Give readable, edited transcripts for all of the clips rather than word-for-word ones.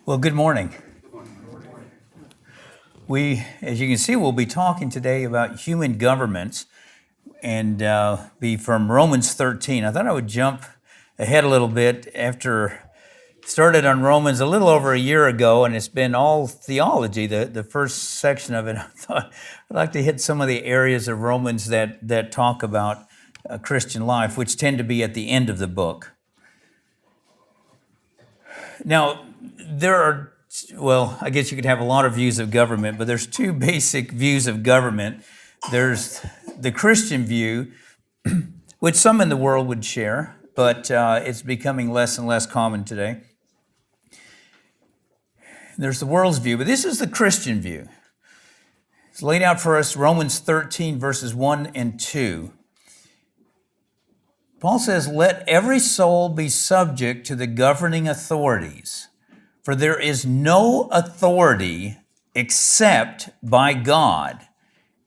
Well, good morning. As you can see, we'll be talking today about human governments and be from Romans 13. I thought I would jump ahead a little bit after started on Romans a little over a year ago, and it's been all theology, the first section of it. I thought I'd like to hit some of the areas of Romans that talk about Christian life, which tend to be at the end of the book. Now, I guess you could have a lot of views of government, but there's two basic views of government. There's the Christian view, which some in the world would share, but it's becoming less and less common today. There's the world's view, but this is the Christian view. It's laid out for us, Romans 13, verses 1 and 2. Paul says, "Let every soul be subject to the governing authorities, for there is no authority except by God.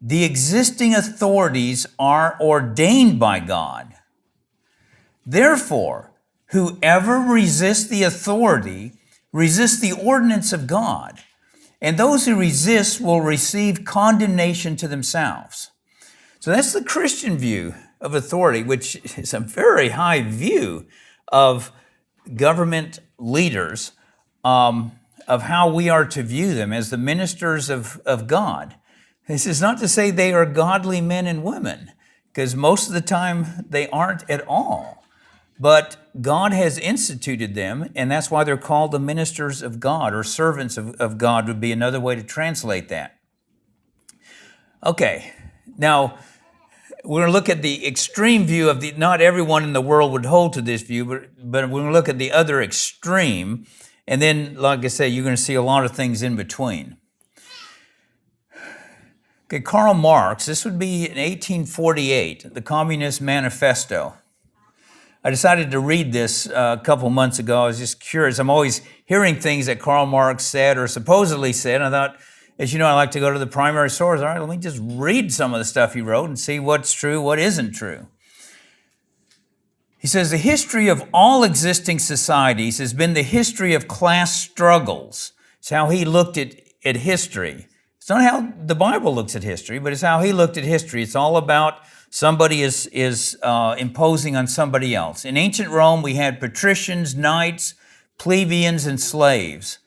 The existing authorities are ordained by God. Therefore, whoever resists the authority resists the ordinance of God, and those who resist will receive condemnation to themselves." So that's the Christian view of authority, which is a very high view of government leaders, of how we are to view them as the ministers of God. This is not to say they are godly men and women, because most of the time they aren't at all. But God has instituted them, and that's why they're called the ministers of God, or servants of God would be another way to translate that. Okay, now we're going to look at the extreme view of not everyone in the world would hold to this view, but we're going to look at the other extreme. And then, like I say, you're going to see a lot of things in between. Okay, Karl Marx, this would be in 1848, the Communist Manifesto. I decided to read this a couple months ago. I was just curious. I'm always hearing things that Karl Marx said or supposedly said. I thought, as you know, I like to go to the primary source. All right, let me just read some of the stuff he wrote and see what's true, what isn't true. He says, "The history of all existing societies has been the history of class struggles." It's how he looked at history. It's not how the Bible looks at history, but it's how he looked at history. It's all about somebody is imposing on somebody else. In ancient Rome, we had patricians, knights, plebeians, and slaves.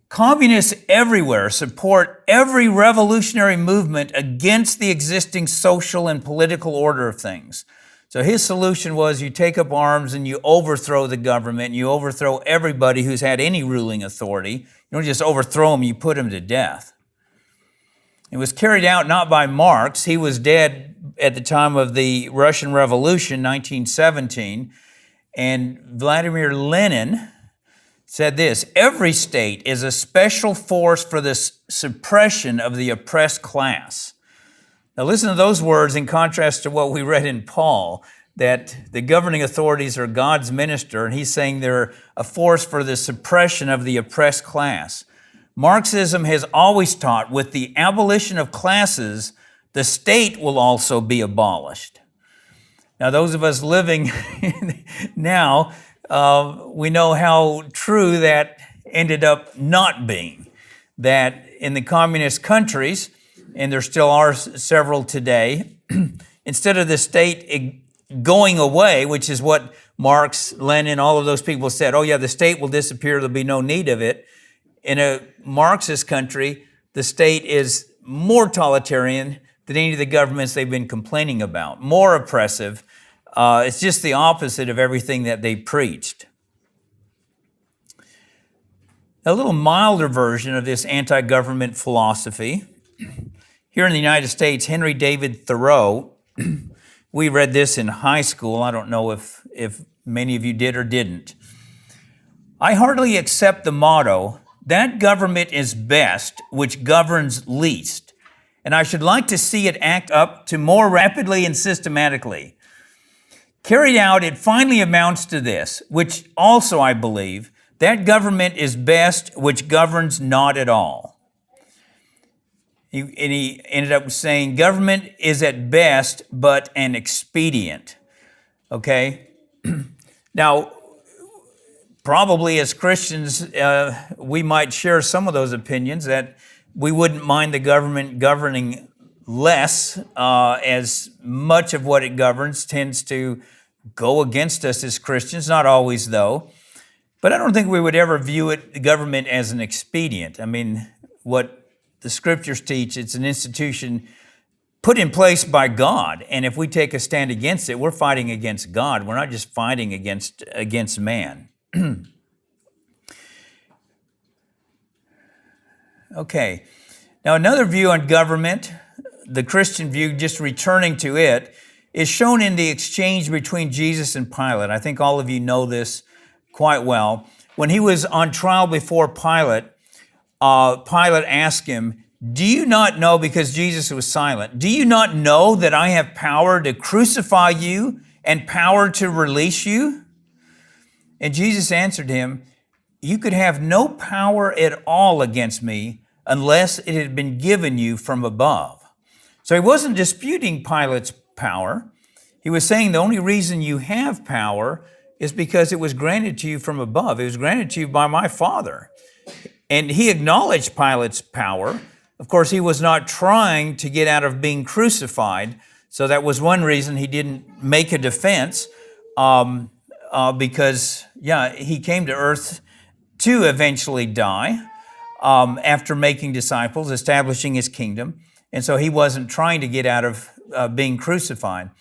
Communists everywhere support every revolutionary movement against the existing social and political order of things. So his solution was you take up arms and you overthrow the government, and you overthrow everybody who's had any ruling authority. You don't just overthrow them, you put them to death. It was carried out not by Marx. He was dead at the time of the Russian Revolution, 1917, and Vladimir Lenin said this: "Every state is a special force for the suppression of the oppressed class." Now listen to those words in contrast to what we read in Paul, that the governing authorities are God's minister, and he's saying they're a force for the suppression of the oppressed class. Marxism has always taught with the abolition of classes, the state will also be abolished. Now those of us living now, we know how true that ended up not being. That in the communist countries, and there still are several today, instead of the state going away, which is what Marx, Lenin, all of those people said, oh yeah, the state will disappear, there'll be no need of it. In a Marxist country, the state is more totalitarian than any of the governments they've been complaining about, more oppressive. It's just the opposite of everything that they preached. A little milder version of this anti-government philosophy. Here in the United States, Henry David Thoreau, we read this in high school. I don't know if many of you did or didn't. "I heartily accept the motto, 'That government is best which governs least,' and I should like to see it act up to more rapidly and systematically. Carried out, it finally amounts to this, which also I believe, that government is best which governs not at all." He ended up saying, government is at best but an expedient. Okay? Now, probably as Christians, we might share some of those opinions, that we wouldn't mind the government governing less, as much of what it governs tends to go against us as Christians, not always though. But I don't think we would ever view the government as an expedient. I mean, what the scriptures teach, it's an institution put in place by God. And if we take a stand against it, we're fighting against God. We're not just fighting against man. Okay. Now, another view on government, the Christian view, just returning to it, is shown in the exchange between Jesus and Pilate. I think all of you know this quite well. When he was on trial before Pilate, Pilate asked him, "Do you not know," because Jesus was silent, "do you not know that I have power to crucify you and power to release you?" And Jesus answered him, "You could have no power at all against me unless it had been given you from above." So he wasn't disputing Pilate's power. He was saying the only reason you have power is because it was granted to you from above. It was granted to you by my Father. And he acknowledged Pilate's power. Of course, he was not trying to get out of being crucified. So that was one reason he didn't make a defense, because, he came to earth to eventually die after making disciples, establishing his kingdom. And so he wasn't trying to get out of being crucified.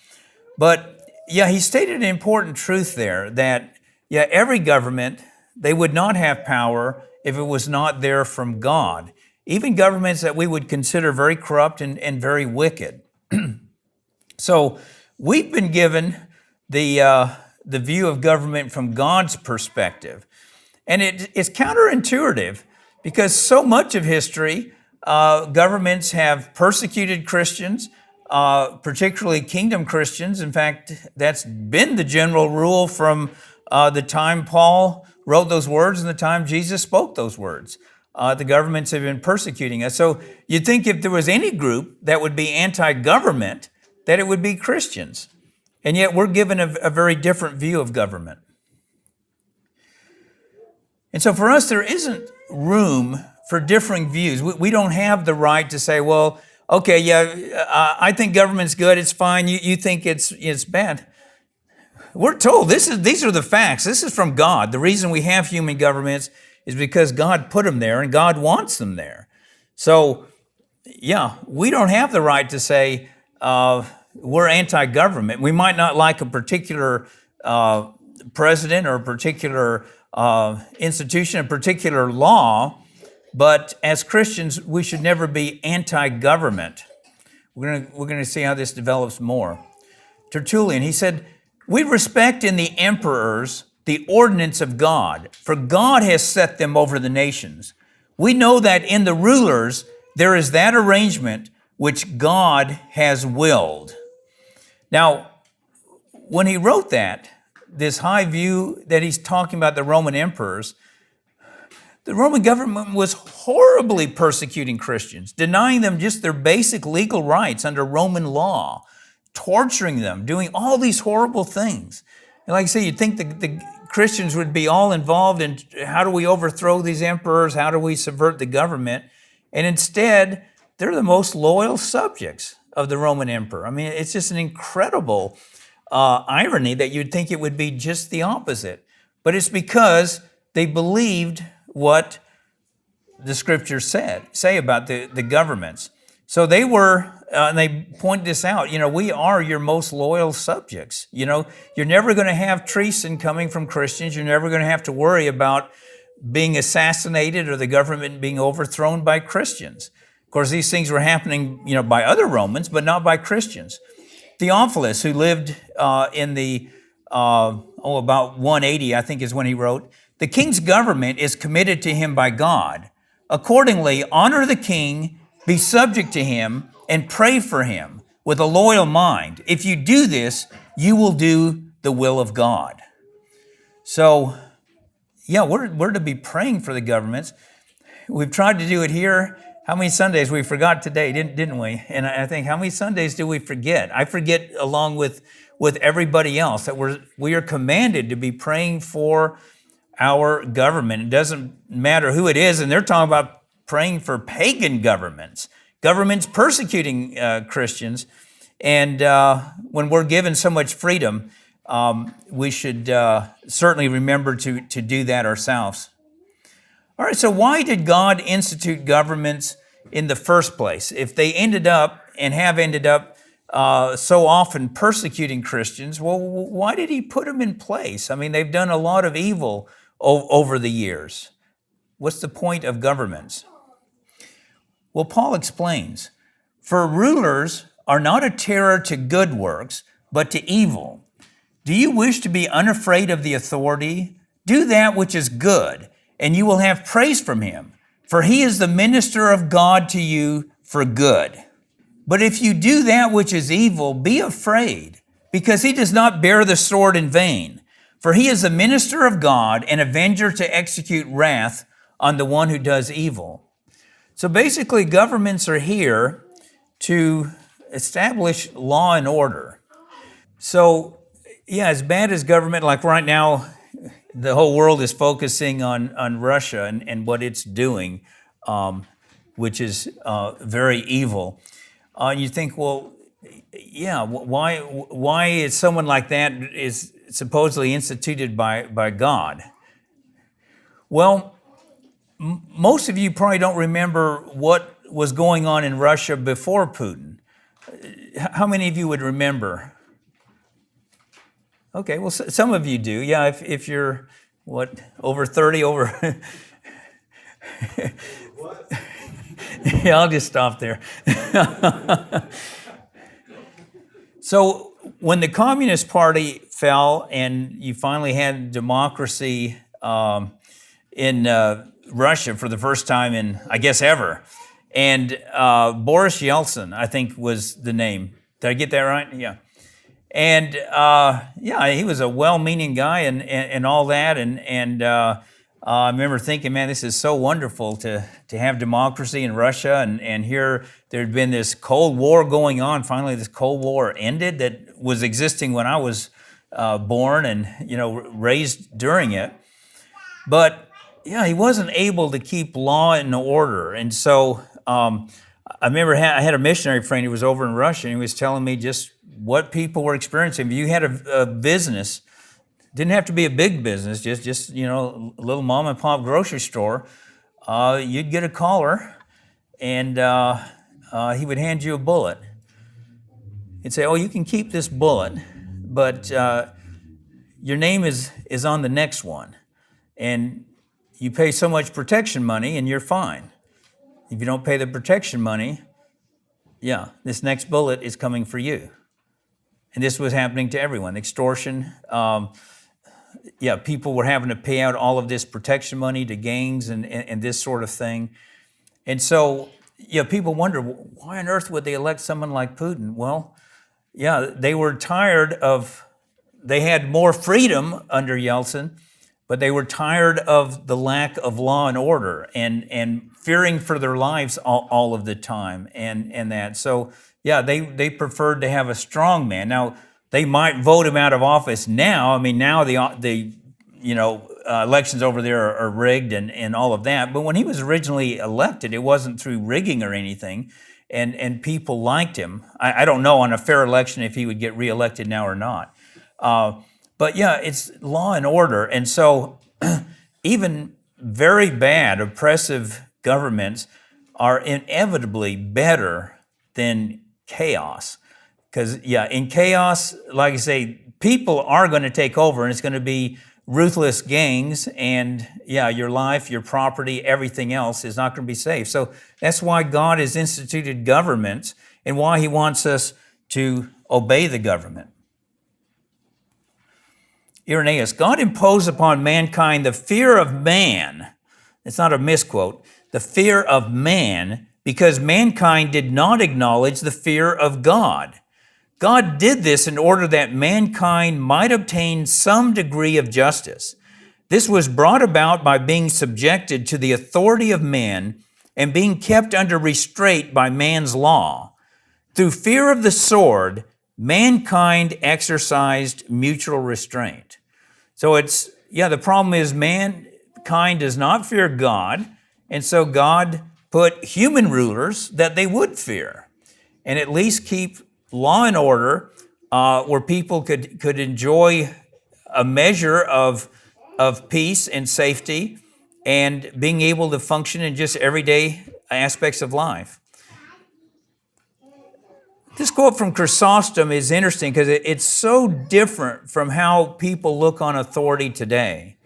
But he stated an important truth there that, every government, they would not have power if it was not there from God. Even governments that we would consider very corrupt and very wicked. So we've been given the view of government from God's perspective. And it's counterintuitive because so much of history, governments have persecuted Christians, particularly kingdom Christians. In fact, that's been the general rule from the time Paul wrote those words and the time Jesus spoke those words. The governments have been persecuting us. So you'd think if there was any group that would be anti-government, that it would be Christians. And yet we're given a very different view of government. And so for us, there isn't room for differing views. We don't have the right to say, well, okay, I think government's good, it's fine, you think it's bad. We're told these are the facts. This is from God. The reason we have human governments is because God put them there and God wants them there. So, we don't have the right to say we're anti-government. We might not like a particular president or a particular institution, a particular law, but as Christians, we should never be anti-government. We're going to see how this develops more. Tertullian, he said, "We respect in the emperors the ordinance of God, for God has set them over the nations. We know that in the rulers there is that arrangement which God has willed." Now, when he wrote that, this high view that he's talking about the Roman emperors, the Roman government was horribly persecuting Christians, denying them just their basic legal rights under Roman law, torturing them, doing all these horrible things. And like I say, you'd think the Christians would be all involved in how do we overthrow these emperors, how do we subvert the government, and instead, they're the most loyal subjects of the Roman emperor. I mean, it's just an incredible irony that you'd think it would be just the opposite. But it's because they believed what the scriptures say about the governments. So they were, and they point this out, we are your most loyal subjects. You're never going to have treason coming from Christians. You're never going to have to worry about being assassinated or the government being overthrown by Christians. Of course, these things were happening, by other Romans, but not by Christians. Theophilus, who lived in the, about 180, I think is when he wrote, "The king's government is committed to him by God. Accordingly, honor the king, be subject to him, and pray for him with a loyal mind. If you do this, you will do the will of God." So, we're to be praying for the governments. We've tried to do it here. How many Sundays? We forgot today, didn't we? And I think, how many Sundays do we forget? I forget along with everybody else that we are commanded to be praying for our government. It doesn't matter who it is, and they're talking about praying for pagan governments persecuting Christians. And when we're given so much freedom, we should certainly remember to do that ourselves. All right, so why did God institute governments in the first place? If they ended up and have ended up so often persecuting Christians, well, why did he put them in place? I mean, they've done a lot of evil over the years. What's the point of governments? Well, Paul explains, for rulers are not a terror to good works, but to evil. Do you wish to be unafraid of the authority? Do that which is good, and you will have praise from him, for he is the minister of God to you for good. But if you do that which is evil, be afraid, because he does not bear the sword in vain, for he is the minister of God, an avenger to execute wrath on the one who does evil. So basically, governments are here to establish law and order. So, yeah, as bad as government, like right now, the whole world is focusing on Russia and what it's doing, which is very evil. You think, well, yeah, why is someone like that is supposedly instituted by God? Well, most of you probably don't remember what was going on in Russia before Putin. How many of you would remember? Okay, well, some of you do. Yeah, if you're, over 30, over... What? Yeah, I'll just stop there. So when the Communist Party fell and you finally had democracy in Russia for the first time in, I guess, ever, and Boris Yeltsin, I think was the name. Did I get that right? Yeah. And yeah, he was a well-meaning guy and all that. And I remember thinking, man, this is so wonderful to have democracy in Russia. And here there'd been this Cold War going on. Finally, this Cold War ended that was existing when I was born and raised during it. But yeah, he wasn't able to keep law and order. And so I remember I had a missionary friend who was over in Russia, and he was telling me just what people were experiencing. If you had a business, didn't have to be a big business, just a little mom and pop grocery store, you'd get a caller, and he would hand you a bullet. He'd say, "Oh, you can keep this bullet, but your name is on the next one, and you pay so much protection money, and you're fine. If you don't pay the protection money, yeah, this next bullet is coming for you." And this was happening to everyone. Extortion. People were having to pay out all of this protection money to gangs and this sort of thing. And so, people wonder, why on earth would they elect someone like Putin? Well, they were tired of, they had more freedom under Yeltsin, but they were tired of the lack of law and order and fearing for their lives all of the time and that. So, they preferred to have a strong man. Now, they might vote him out of office now. I mean, now the elections over there are rigged and all of that. But when he was originally elected, it wasn't through rigging or anything, and people liked him. I don't know on a fair election if he would get reelected now or not. But it's law and order. And so even very bad, oppressive governments are inevitably better than chaos. Because, in chaos, like I say, people are going to take over, and it's going to be ruthless gangs, and, your life, your property, everything else is not going to be safe. So that's why God has instituted governments and why he wants us to obey the government. Irenaeus, God imposed upon mankind the fear of man. It's not a misquote. The fear of man, because mankind did not acknowledge the fear of God. God did this in order that mankind might obtain some degree of justice. This was brought about by being subjected to the authority of man and being kept under restraint by man's law. Through fear of the sword, mankind exercised mutual restraint. So it's the problem is mankind does not fear God, and so God put human rulers that they would fear, and at least keep law and order where people could enjoy a measure of peace and safety and being able to function in just everyday aspects of life. This quote from Chrysostom is interesting because it's so different from how people look on authority today.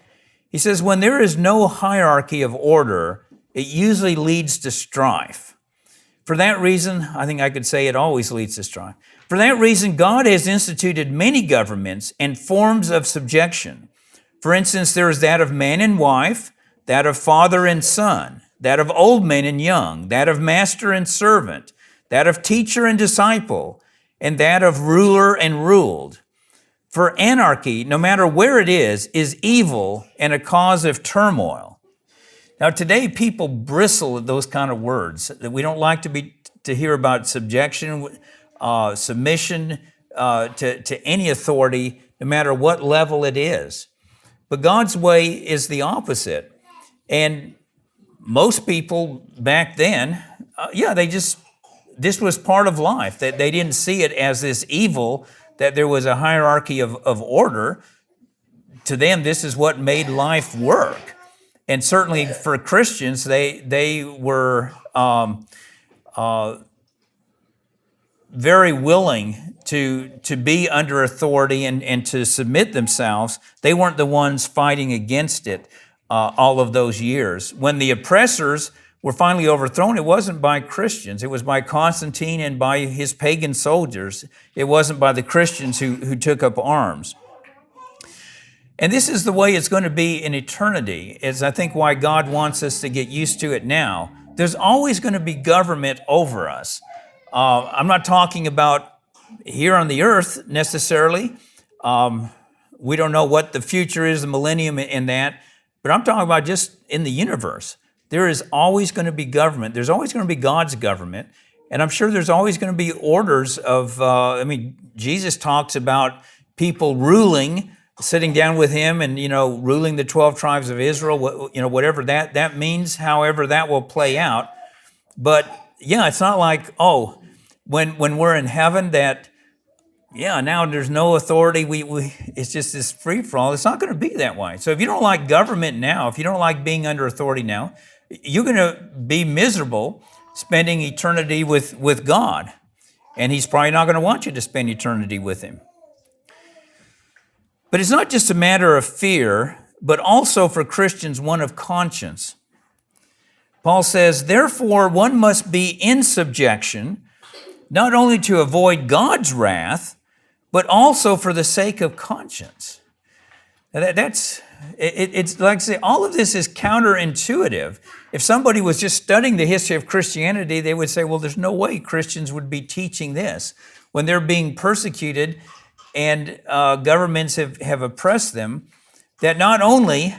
He says, when there is no hierarchy of order, it usually leads to strife. For that reason, I think I could say it always leads to strife. For that reason, God has instituted many governments and forms of subjection. For instance, there is that of man and wife, that of father and son, that of old men and young, that of master and servant, that of teacher and disciple, and that of ruler and ruled. For anarchy, no matter where it is evil and a cause of turmoil. Now today people bristle at those kind of words, that we don't like to hear about subjection, submission to any authority, no matter what level it is. But God's way is the opposite. And most people back then, this was part of life, that they didn't see it as this evil, that there was a hierarchy of order. To them, this is what made life work. And certainly for Christians, they were very willing to be under authority and to submit themselves. They weren't the ones fighting against it all of those years. When the oppressors were finally overthrown, it wasn't by Christians. It was by Constantine and by his pagan soldiers. It wasn't by the Christians who took up arms. And this is the way it's going to be in eternity, is I think why God wants us to get used to it now. There's always going to be government over us. I'm not talking about here on the earth necessarily. We don't know what the future is, the millennium in that, but I'm talking about just in the universe. There is always going to be government. There's always going to be God's government. And I'm sure there's always going to be orders of, Jesus talks about people ruling, sitting down with him and, ruling the 12 tribes of Israel, whatever that means, however that will play out. But it's not like, when we're in heaven that, now there's no authority. It's just this free-for-all. It's not going to be that way. So if you don't like government now, if you don't like being under authority now, you're going to be miserable spending eternity with God. And he's probably not going to want you to spend eternity with him. But it's not just a matter of fear, but also for Christians, one of conscience. Paul says, therefore, one must be in subjection, not only to avoid God's wrath, but also for the sake of conscience. It's like I say, all of this is counterintuitive. If somebody was just studying the history of Christianity, they would say, well, there's no way Christians would be teaching this when they're being persecuted and governments have oppressed them, that not only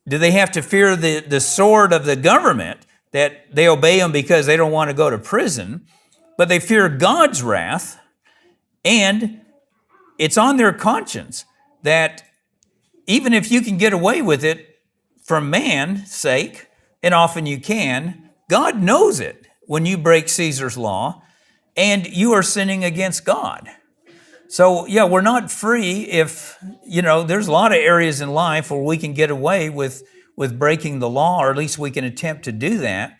do they have to fear the sword of the government, that they obey them because they don't want to go to prison, but they fear God's wrath, and it's on their conscience that even if you can get away with it for man's sake, and often you can, God knows it when you break Caesar's law and you are sinning against God. So, we're not free if, there's a lot of areas in life where we can get away with breaking the law, or at least we can attempt to do that.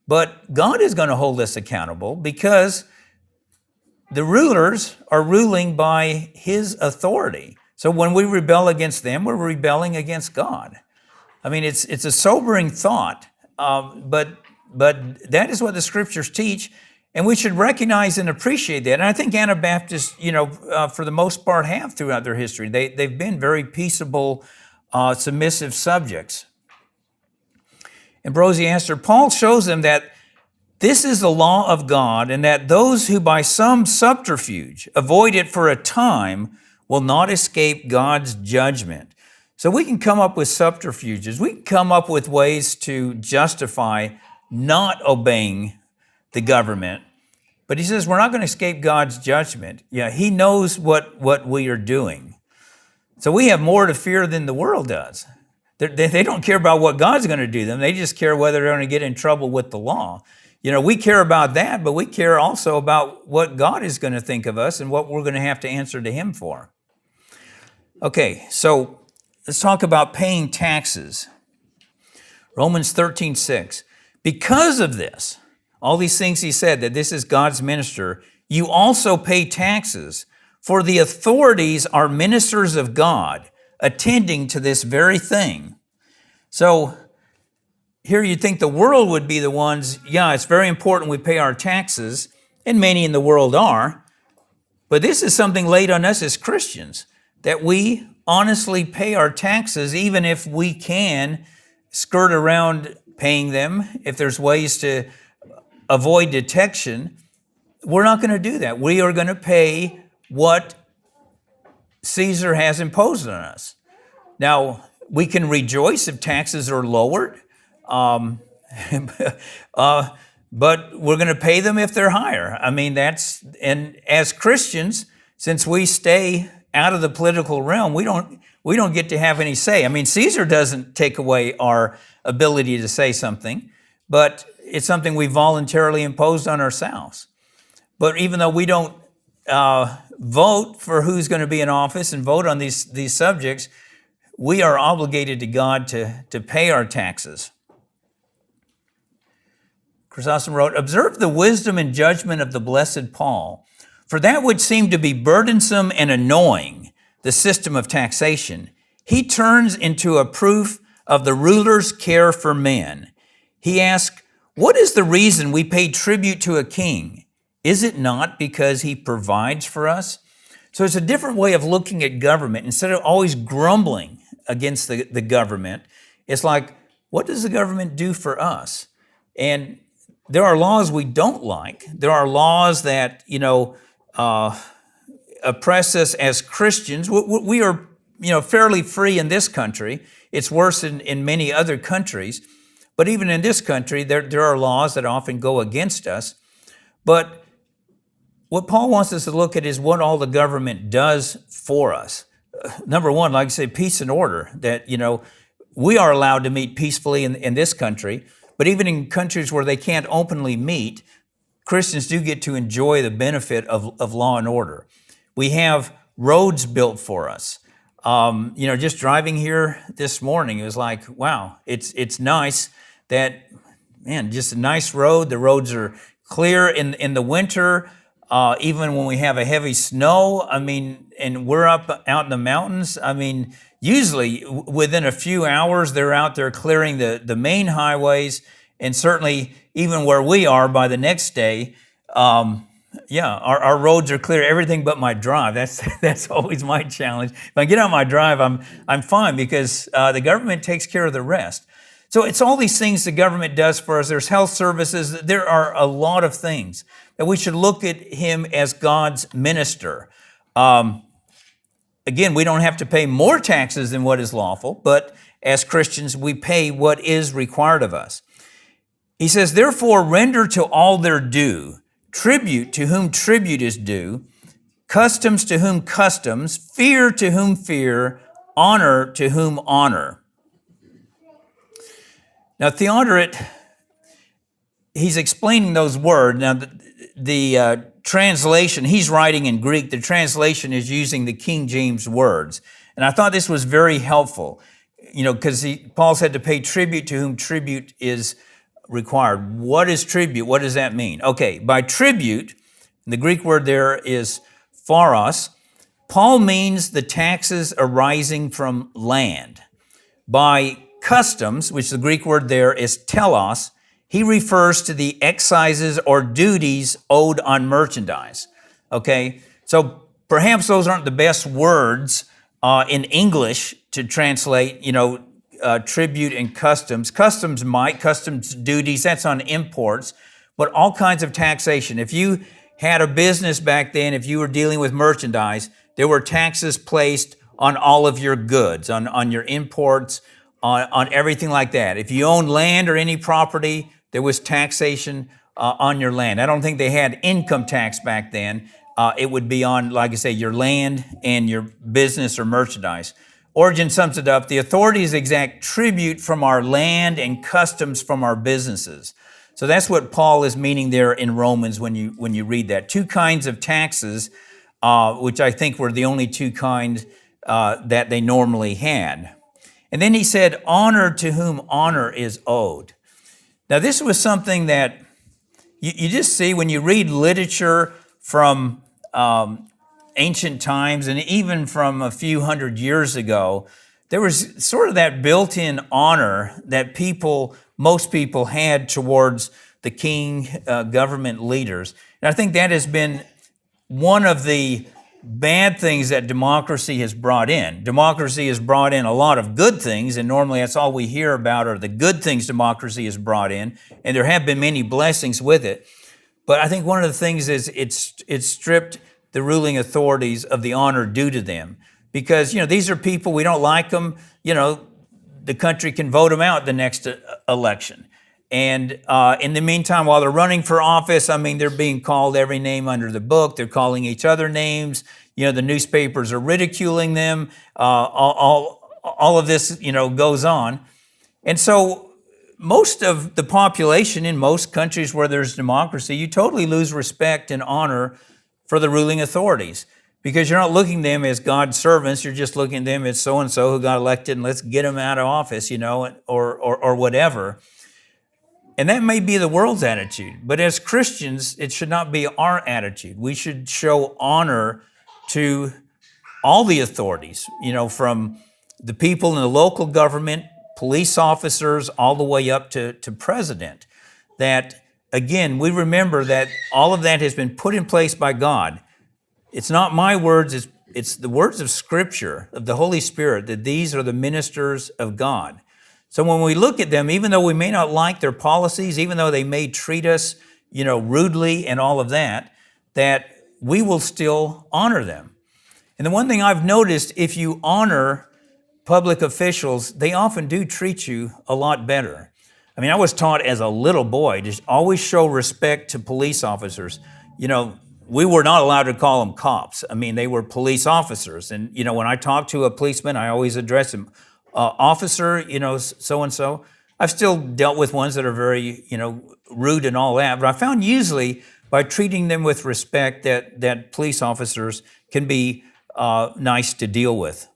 But God is going to hold us accountable because the rulers are ruling by his authority. So when we rebel against them, we're rebelling against God. I mean, it's a sobering thought, but that is what the scriptures teach, and we should recognize and appreciate that. And I think Anabaptists, for the most part, have throughout their history. They've been very peaceable, submissive subjects. And Brosi answered, Paul shows them that this is the law of God, and that those who by some subterfuge avoid it for a time will not escape God's judgment. So we can come up with subterfuges. We can come up with ways to justify not obeying the government. But he says we're not going to escape God's judgment. He knows what we are doing. So we have more to fear than the world does. They don't care about what God's going to do to them. They just care whether they're going to get in trouble with the law. We care about that, but we care also about what God is going to think of us and what we're going to have to answer to Him for. Okay, so let's talk about paying taxes. Romans 13:6. Because of this, all these things he said, that this is God's minister, you also pay taxes, for the authorities are ministers of God, attending to this very thing. So here you'd think the world would be the ones, it's very important we pay our taxes, and many in the world are, but this is something laid on us as Christians, that we honestly pay our taxes, even if we can skirt around paying them, if there's ways to avoid detection. We're not going to do that. We are going to pay what Caesar has imposed on us. Now, we can rejoice if taxes are lowered, but we're going to pay them if they're higher. And as Christians, since we stay out of the political realm, we don't get to have any say. Caesar doesn't take away our ability to say something, but it's something we voluntarily imposed on ourselves. But even though we don't vote for who's going to be in office and vote on these subjects, we are obligated to God to pay our taxes. Chrysostom wrote, observe the wisdom and judgment of the blessed Paul, for that which seemed to be burdensome and annoying, the system of taxation, he turns into a proof of the ruler's care for men. He asks, what is the reason we pay tribute to a king? Is it not because he provides for us? So it's a different way of looking at government. Instead of always grumbling against the government, it's like, what does the government do for us? And there are laws we don't like. There are laws that, oppress us as Christians. We are, fairly free in this country. It's worse in many other countries. But even in this country, there are laws that often go against us. But what Paul wants us to look at is what all the government does for us. Number one, like I say, peace and order, that, we are allowed to meet peacefully in this country, but even in countries where they can't openly meet, Christians do get to enjoy the benefit of law and order. We have roads built for us. Just driving here this morning, it was like, wow, it's nice that, just a nice road. The roads are clear in the winter. Even when we have a heavy snow, and we're out in the mountains, usually within a few hours, they're out there clearing the main highways, and certainly even where we are by the next day, our roads are clear, everything but my drive. That's always my challenge. If I get on my drive, I'm fine because the government takes care of the rest. So it's all these things the government does for us. There's health services. There are a lot of things that we should look at him as God's minister. Again, we don't have to pay more taxes than what is lawful, but as Christians, we pay what is required of us. He says, therefore, render to all their due, tribute to whom tribute is due, customs to whom customs, fear to whom fear, honor to whom honor. Now, Theodoret, he's explaining those words. Now, the translation, he's writing in Greek. The translation is using the King James words. And I thought this was very helpful, because Paul said to pay tribute to whom tribute is required. What is tribute? What does that mean? Okay, by tribute, the Greek word there is pharos. Paul means the taxes arising from land. By customs, which the Greek word there is telos, he refers to the excises or duties owed on merchandise. Okay, so perhaps those aren't the best words in English to translate, tribute and customs. Customs duties, that's on imports, but all kinds of taxation. If you had a business back then, if you were dealing with merchandise, there were taxes placed on all of your goods, on your imports, on everything like that. If you owned land or any property, there was taxation on your land. I don't think they had income tax back then. it would be on, like I say, your land and your business or merchandise. Origen sums it up: the authorities exact tribute from our land and customs from our businesses. So that's what Paul is meaning there in Romans when you read that. Two kinds of taxes, which I think were the only two kinds that they normally had. And then he said, honor to whom honor is owed. Now this was something that you just see when you read literature from ancient times and even from a few hundred years ago. There was sort of that built-in honor that most people had towards the king, government leaders. And I think that has been one of the bad things that democracy has brought in. Democracy has brought in a lot of good things, and normally that's all we hear about are the good things democracy has brought in, and there have been many blessings with it. But I think one of the things is it's stripped the ruling authorities of the honor due to them. Because, these are people, we don't like them, the country can vote them out the next election. And in the meantime, while they're running for office, they're being called every name under the book. They're calling each other names. The newspapers are ridiculing them. All of this, goes on. And so most of the population in most countries where there's democracy, you totally lose respect and honor for the ruling authorities. Because you're not looking at them as God's servants, you're just looking at them as so-and-so who got elected and let's get them out of office, or whatever. And that may be the world's attitude. But as Christians, it should not be our attitude. We should show honor to all the authorities, from the people in the local government, police officers, all the way up to president. That, again, we remember that all of that has been put in place by God. It's not my words, it's the words of Scripture, of the Holy Spirit, that these are the ministers of God. So when we look at them, even though we may not like their policies, even though they may treat us, rudely and all of that we will still honor them. And the one thing I've noticed, if you honor public officials, they often do treat you a lot better. I was taught as a little boy to always show respect to police officers. We were not allowed to call them cops. They were police officers. And, when I talk to a policeman, I always address him, officer, so-and-so. I've still dealt with ones that are very, rude and all that. But I found usually by treating them with respect that police officers can be nice to deal with.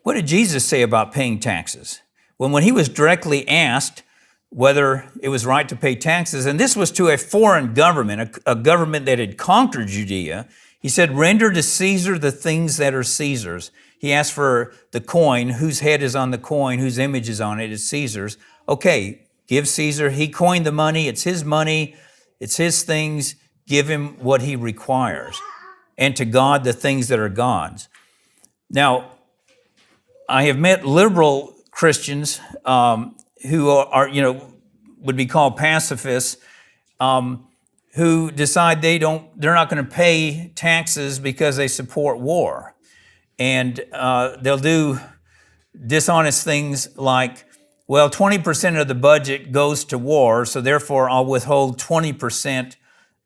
What did Jesus say about paying taxes? Well, when he was directly asked whether it was right to pay taxes, and this was to a foreign government, a government that had conquered Judea, he said, render to Caesar the things that are Caesar's. He asked for the coin, whose head is on the coin, whose image is on it, it's Caesar's. Okay, give Caesar, he coined the money, it's his things, give him what he requires. And to God, the things that are God's. Now, I have met liberal Christians who are, would be called pacifists, who decide they're not going to pay taxes because they support war. And they'll do dishonest things like, well, 20% of the budget goes to war, so therefore I'll withhold 20%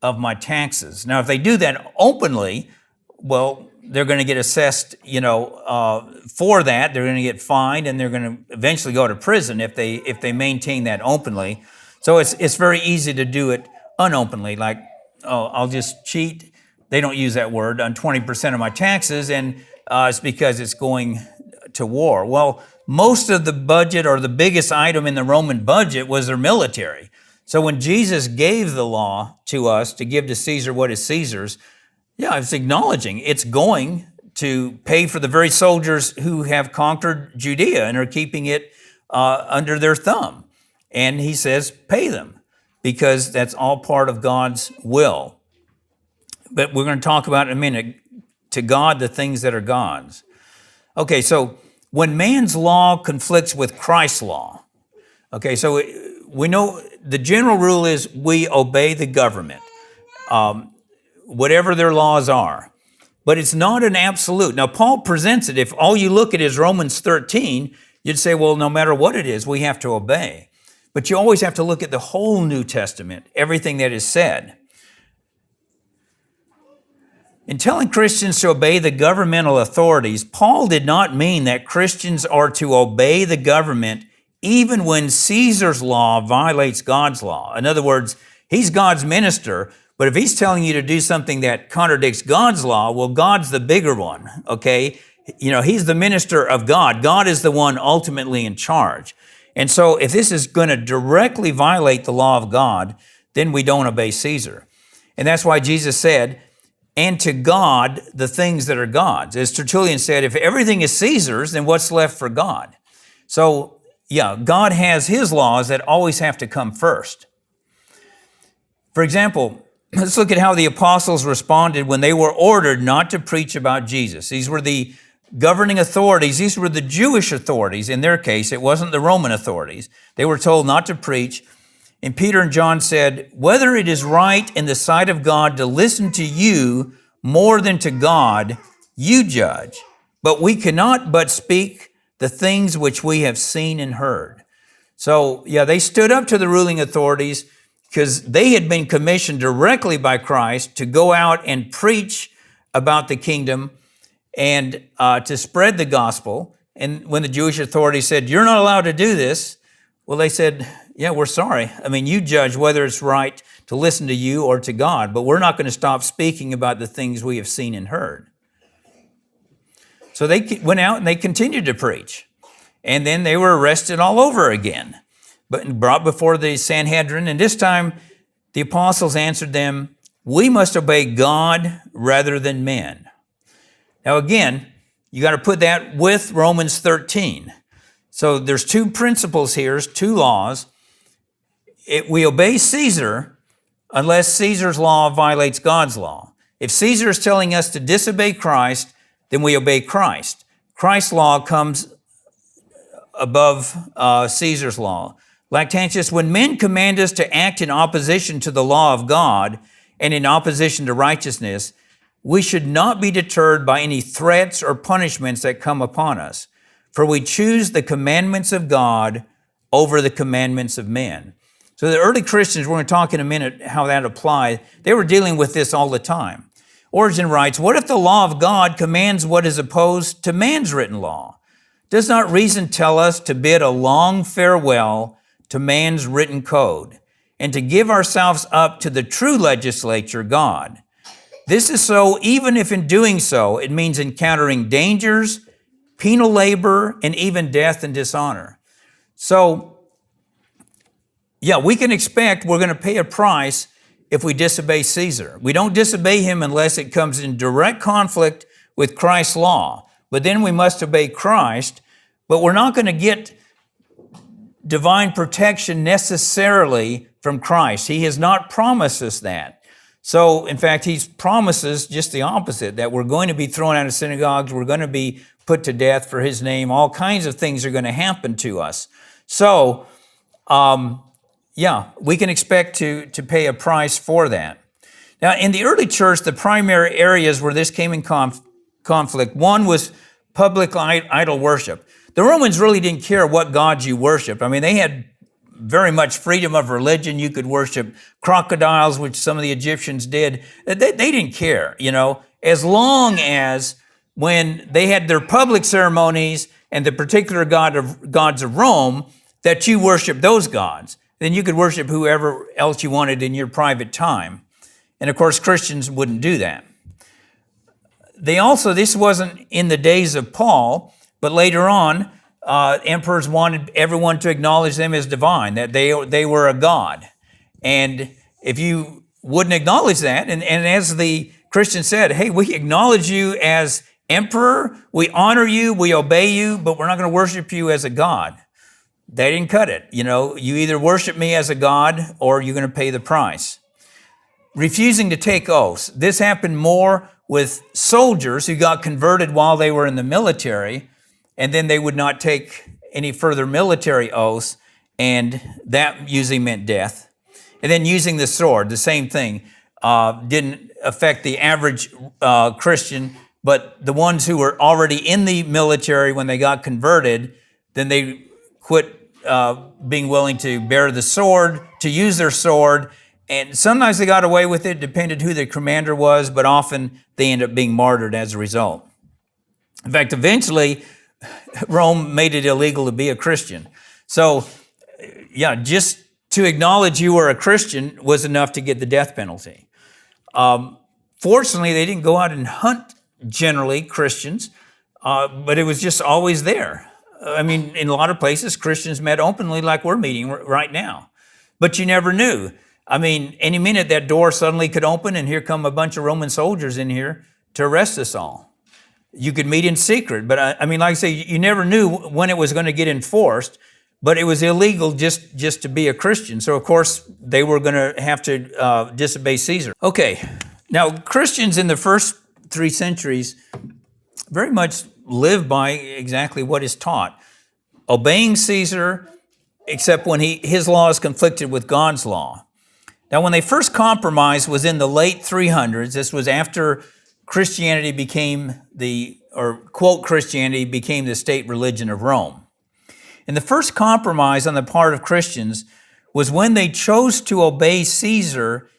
of my taxes. Now, if they do that openly, well, they're going to get assessed, for that. They're going to get fined, and they're going to eventually go to prison if they maintain that openly. So it's very easy to do it unopenly, like, I'll just cheat. They don't use that word, on 20% of my taxes, and it's because it's going to war. Well, most of the budget, or the biggest item in the Roman budget, was their military. So when Jesus gave the law to us to give to Caesar what is Caesar's, yeah, it's acknowledging it's going to pay for the very soldiers who have conquered Judea and are keeping it under their thumb. And he says, pay them, because that's all part of God's will. But we're going to talk about in a minute, to God, the things that are God's. Okay, so when man's law conflicts with Christ's law, okay, so we know the general rule is we obey the government. Whatever their laws are. But it's not an absolute. Now, Paul presents it. If all you look at is Romans 13, you'd say, well, no matter what it is, we have to obey. But you always have to look at the whole New Testament, everything that is said. In telling Christians to obey the governmental authorities, Paul did not mean that Christians are to obey the government even when Caesar's law violates God's law. In other words, he's God's minister, but if he's telling you to do something that contradicts God's law, well, God's the bigger one, okay? He's the minister of God. God is the one ultimately in charge. And so if this is going to directly violate the law of God, then we don't obey Caesar. And that's why Jesus said, and to God, the things that are God's. As Tertullian said, if everything is Caesar's, then what's left for God? So, God has his laws that always have to come first. For example, let's look at how the apostles responded when they were ordered not to preach about Jesus. These were the governing authorities. These were the Jewish authorities. In their case, it wasn't the Roman authorities. They were told not to preach. And Peter and John said, whether it is right in the sight of God to listen to you more than to God, you judge. But we cannot but speak the things which we have seen and heard. So, they stood up to the ruling authorities because they had been commissioned directly by Christ to go out and preach about the kingdom and to spread the gospel. And when the Jewish authorities said, you're not allowed to do this, well, they said, we're sorry. You judge whether it's right to listen to you or to God, but we're not going to stop speaking about the things we have seen and heard. So they went out and they continued to preach. And then they were arrested all over again, but brought before the Sanhedrin. And this time the apostles answered them, we must obey God rather than men. Now again, you got to put that with Romans 13. So there's two principles here, two laws. We obey Caesar unless Caesar's law violates God's law. If Caesar is telling us to disobey Christ, then we obey Christ. Christ's law comes above Caesar's law. Lactantius, when men command us to act in opposition to the law of God and in opposition to righteousness, we should not be deterred by any threats or punishments that come upon us, for we choose the commandments of God over the commandments of men. So the early Christians, we're going to talk in a minute how that applied, they were dealing with this all the time. Origen writes, what if the law of God commands what is opposed to man's written law? Does not reason tell us to bid a long farewell to man's written code and to give ourselves up to the true legislature, God? This is so even if in doing so, it means encountering dangers, penal labor, and even death and dishonor. So, we can expect we're going to pay a price if we disobey Caesar. We don't disobey him unless it comes in direct conflict with Christ's law. But then we must obey Christ, but we're not going to get divine protection necessarily from Christ. He has not promised us that. So, in fact, he promises just the opposite, that we're going to be thrown out of synagogues, we're going to be put to death for his name, all kinds of things are going to happen to us. So, we can expect to pay a price for that. Now, in the early church, the primary areas where this came in conflict, one was public idol worship. The Romans really didn't care what gods you worshiped. They had very much freedom of religion. You could worship crocodiles, which some of the Egyptians did. They didn't care, as long as when they had their public ceremonies and the particular gods of Rome, that you worship those gods. Then you could worship whoever else you wanted in your private time. And of course, Christians wouldn't do that. This wasn't in the days of Paul, but later on, emperors wanted everyone to acknowledge them as divine, that they were a god. And if you wouldn't acknowledge that, and as the Christian said, hey, we acknowledge you as emperor, we honor you, we obey you, but we're not going to worship you as a god. They didn't cut it. You either worship me as a god or you're going to pay the price. Refusing to take oaths. This happened more with soldiers who got converted while they were in the military, and then they would not take any further military oaths, and that usually meant death. And then using the sword, the same thing, didn't affect the average Christian, but the ones who were already in the military when they got converted, then they quit being willing to bear the sword, to use their sword, And sometimes they got away with it, depended who the commander was, but often they end up being martyred as a result. In fact, eventually, Rome made it illegal to be a Christian. So, yeah, just to acknowledge you were a Christian was enough to get the death penalty. Fortunately, they didn't go out and hunt generally Christians, but it was just always there. I mean, in a lot of places, Christians met openly like we're meeting right now. But you never knew. I mean, any minute that door suddenly could open and here come a bunch of Roman soldiers in here to arrest us all. You could meet in secret, but I mean, like I say, you never knew when it was going to get enforced, but it was illegal just to be a Christian. So, of course, they were going to have to disobey Caesar. Okay, now Christians in the first 3 centuries very much live by exactly what is taught. Obeying Caesar, except when his law is conflicted with God's law. Now, when they first compromised was in the late 300s. This was after Christianity became quote, Christianity became the state religion of Rome. And the first compromise on the part of Christians was when they chose to obey Caesar,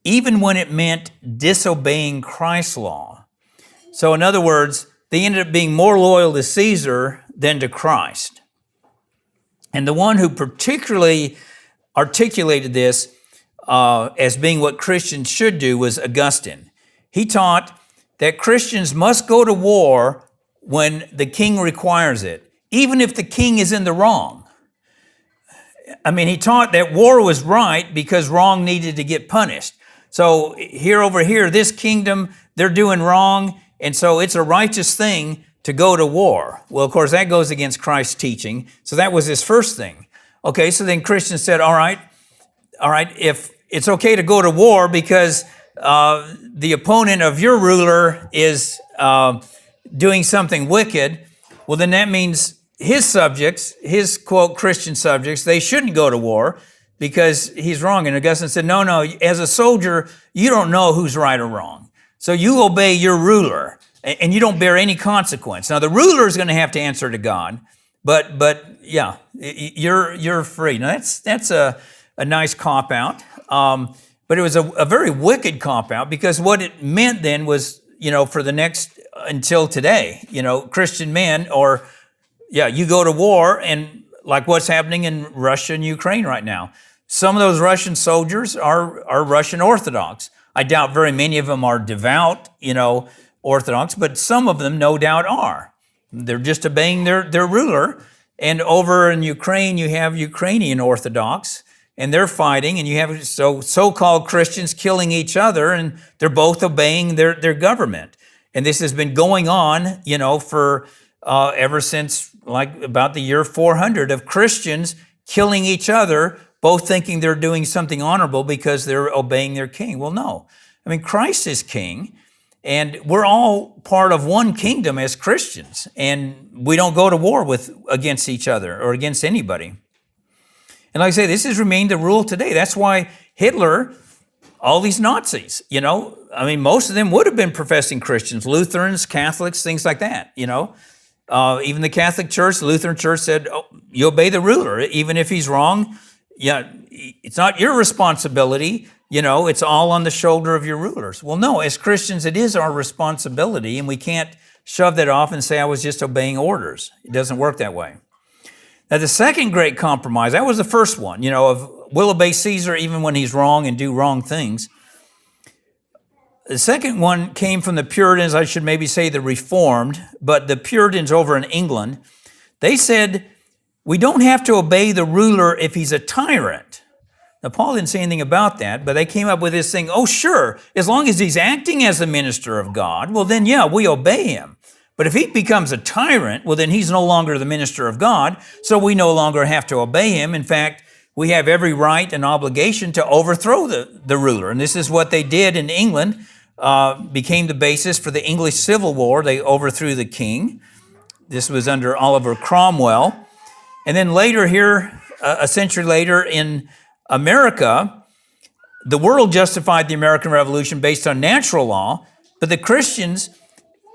even when it meant disobeying Christ's law. So in other words, they ended up being more loyal to Caesar than to Christ. And the one who particularly articulated this as being what Christians should do was Augustine. He taught that Christians must go to war when the king requires it, even if the king is in the wrong. I mean, he taught that war was right because wrong needed to get punished. So over here, this kingdom, they're doing wrong, and so it's a righteous thing to go to war. Well, of course, that goes against Christ's teaching. So that was his first thing. Okay, so then Christians said, all right, if it's okay to go to war because the opponent of your ruler is doing something wicked, well, then that means his subjects, his, quote, Christian subjects, they shouldn't go to war because he's wrong. And Augustine said, no, as a soldier, you don't know who's right or wrong. So you obey your ruler and you don't bear any consequence. Now, the ruler is going to have to answer to God, but yeah, you're free. Now, that's a nice cop-out. But it was a very wicked cop-out because what it meant then was, for the next, until today, Christian men you go to war and like what's happening in Russia and Ukraine right now. Some of those Russian soldiers are Russian Orthodox. I doubt very many of them are devout, Orthodox, but some of them no doubt are. They're just obeying their ruler. And over in Ukraine, you have Ukrainian Orthodox, and they're fighting, and you have so-called Christians killing each other, and they're both obeying their government. And this has been going on, for ever since like about the year 400 of Christians killing each other, both thinking they're doing something honorable because they're obeying their king. Well, no. I mean, Christ is king, and we're all part of one kingdom as Christians, and we don't go to war against each other or against anybody. And like I say, this has remained the rule today. That's why Hitler, all these Nazis, most of them would have been professing Christians, Lutherans, Catholics, things like that, Even the Catholic Church, the Lutheran Church said, you obey the ruler, even if he's wrong. Yeah, it's not your responsibility, it's all on the shoulder of your rulers. Well, no, as Christians, it is our responsibility, and we can't shove that off and say, I was just obeying orders. It doesn't work that way. Now, the second great compromise, that was the first one, of we'll obey Caesar even when he's wrong and do wrong things. The second one came from the Puritans, I should maybe say the Reformed, but the Puritans over in England. They said, we don't have to obey the ruler if he's a tyrant. Now, Paul didn't say anything about that, but they came up with this thing, oh, sure, as long as he's acting as a minister of God, well, then, yeah, we obey him. But if he becomes a tyrant, well, then he's no longer the minister of God, so we no longer have to obey him. In fact, we have every right and obligation to overthrow the ruler. And this is what they did in England, became the basis for the English Civil War. They overthrew the king. This was under Oliver Cromwell. And then later here, a century later in America, the world justified the American Revolution based on natural law, but the Christians,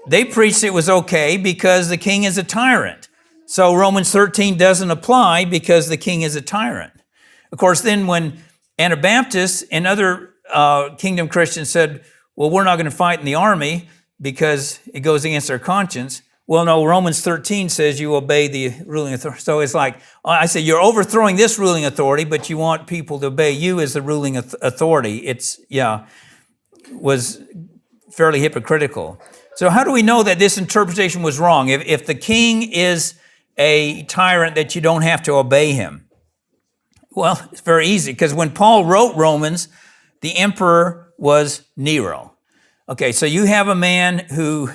they preached it was okay because the king is a tyrant. So Romans 13 doesn't apply because the king is a tyrant. Of course, then when Anabaptists and other kingdom Christians said, well, we're not going to fight in the army because it goes against our conscience. Well, no, Romans 13 says you obey the ruling authority. So it's like, I say, you're overthrowing this ruling authority, but you want people to obey you as the ruling authority. Was fairly hypocritical. So how do we know that this interpretation was wrong? If the king is a tyrant, that you don't have to obey him? Well, it's very easy, because when Paul wrote Romans, the emperor was Nero. Okay, so you have a man who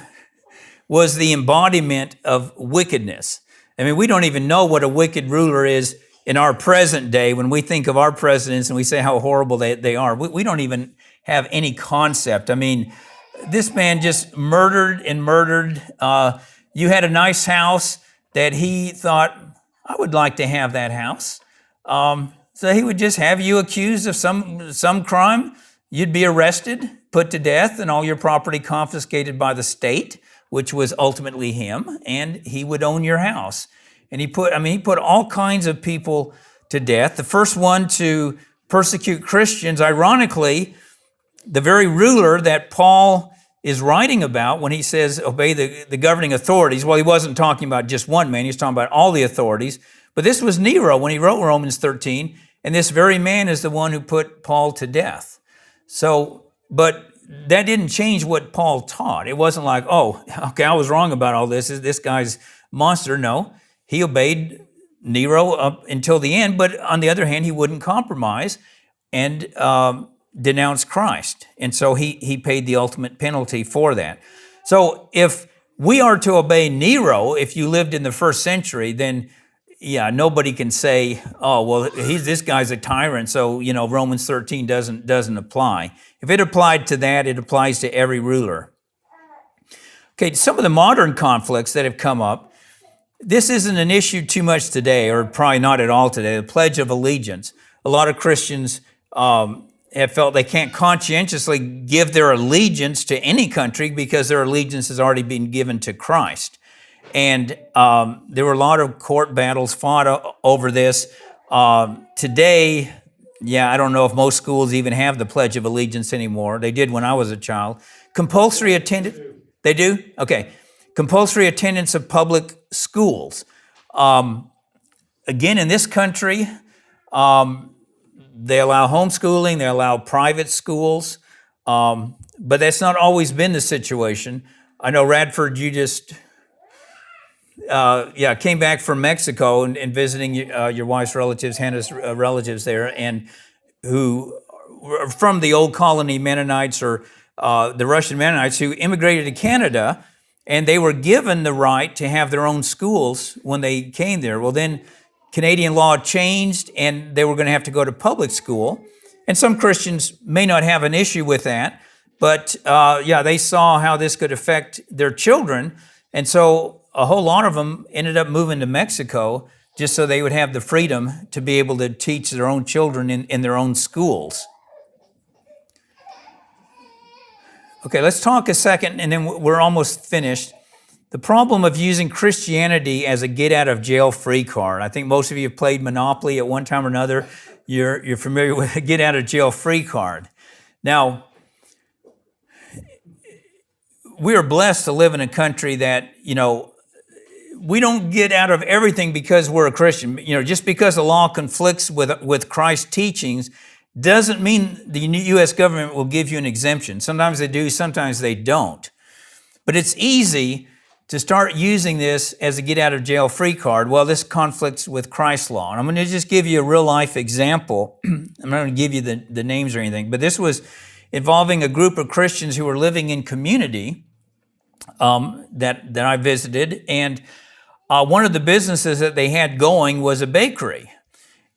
was the embodiment of wickedness. I mean, we don't even know what a wicked ruler is in our present day. When we think of our presidents and we say how horrible they are, we don't even have any concept. I mean, this man just murdered and murdered. You had a nice house that he thought, I would like to have that house. So he would just have you accused of some crime. You'd be arrested, put to death, and all your property confiscated by the state, which was ultimately him, and he would own your house. And he put all kinds of people to death. The first one to persecute Christians, ironically, the very ruler that Paul is writing about when he says obey the governing authorities. Well, he wasn't talking about just one man, he was talking about all the authorities. But this was Nero when he wrote Romans 13, and this very man is the one who put Paul to death. So, but that didn't change what Paul taught. It wasn't like, oh, okay, I was wrong about all this. This guy's a monster. No, he obeyed Nero up until the end, but on the other hand, he wouldn't compromise and denounce Christ. And so he paid the ultimate penalty for that. So if we are to obey Nero, if you lived in the first century, then nobody can say, oh, well, this guy's a tyrant, so, Romans 13 doesn't apply. If it applied to that, it applies to every ruler. Okay, some of the modern conflicts that have come up, this isn't an issue too much today, or probably not at all today, the Pledge of Allegiance. A lot of Christians have felt they can't conscientiously give their allegiance to any country because their allegiance has already been given to Christ. And there were a lot of court battles fought over this. Today, I don't know if most schools even have the Pledge of Allegiance anymore. They did when I was a child. Compulsory attendance. They do? Okay. Compulsory attendance of public schools. Again, in this country, they allow homeschooling, they allow private schools, but that's not always been the situation. I know, Radford, you just came back from Mexico and visiting your wife's relatives, Hannah's relatives there, and who were from the old colony Mennonites or the Russian Mennonites who immigrated to Canada, and they were given the right to have their own schools when they came there. Well, then Canadian law changed, and they were going to have to go to public school. And some Christians may not have an issue with that, but they saw how this could affect their children, and so a whole lot of them ended up moving to Mexico just so they would have the freedom to be able to teach their own children in their own schools. Okay, let's talk a second, and then we're almost finished. The problem of using Christianity as a get-out-of-jail-free card. I think most of you have played Monopoly at one time or another. You're familiar with a get-out-of-jail-free card. Now, we are blessed to live in a country that, we don't get out of everything because we're a Christian. Just because the law conflicts with Christ's teachings doesn't mean the U.S. government will give you an exemption. Sometimes they do, sometimes they don't. But it's easy to start using this as a get-out-of-jail-free card. Well, this conflicts with Christ's law. And I'm going to just give you a real-life example. I'm not going to give you the names or anything, but this was involving a group of Christians who were living in community that I visited, and one of the businesses that they had going was a bakery.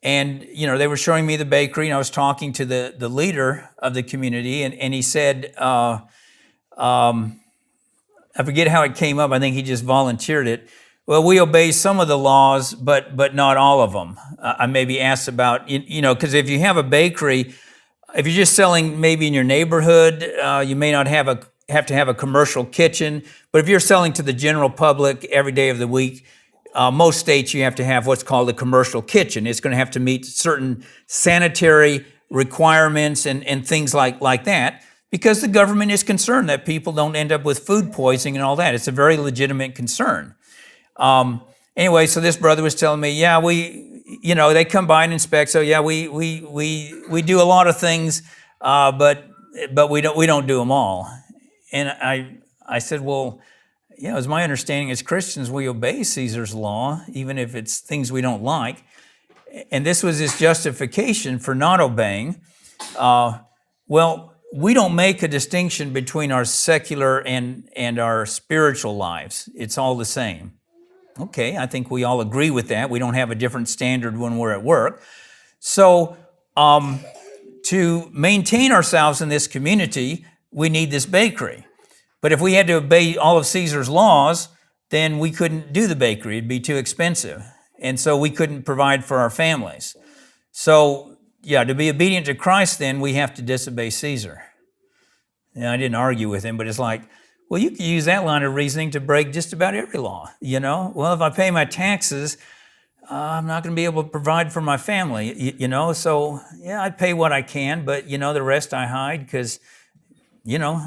And, they were showing me the bakery, and I was talking to the leader of the community, and he said, I forget how it came up. I think he just volunteered it. Well, we obey some of the laws, but not all of them. I maybe asked about, because if you have a bakery, if you're just selling maybe in your neighborhood, you may not have to have a commercial kitchen. But if you're selling to the general public every day of the week, most states you have to have what's called a commercial kitchen. It's going to have to meet certain sanitary requirements and things like that, because the government is concerned that people don't end up with food poisoning and all that. It's a very legitimate concern. Anyway, so this brother was telling me, yeah, they come by and inspect. So yeah, we do a lot of things, but we don't do them all. And I said, well, yeah, it was my understanding as Christians, we obey Caesar's law, even if it's things we don't like. And this was his justification for not obeying. Well, we don't make a distinction between our secular and our spiritual lives. It's all the same. Okay, I think we all agree with that. We don't have a different standard when we're at work. So to maintain ourselves in this community, we need this bakery. But if we had to obey all of Caesar's laws, then we couldn't do the bakery. It'd be too expensive. And so we couldn't provide for our families. So, yeah, to be obedient to Christ, then we have to disobey Caesar. And I didn't argue with him, but it's like, well, you can use that line of reasoning to break just about every law, Well, if I pay my taxes, I'm not going to be able to provide for my family, So, yeah, I pay what I can, but, the rest I hide because,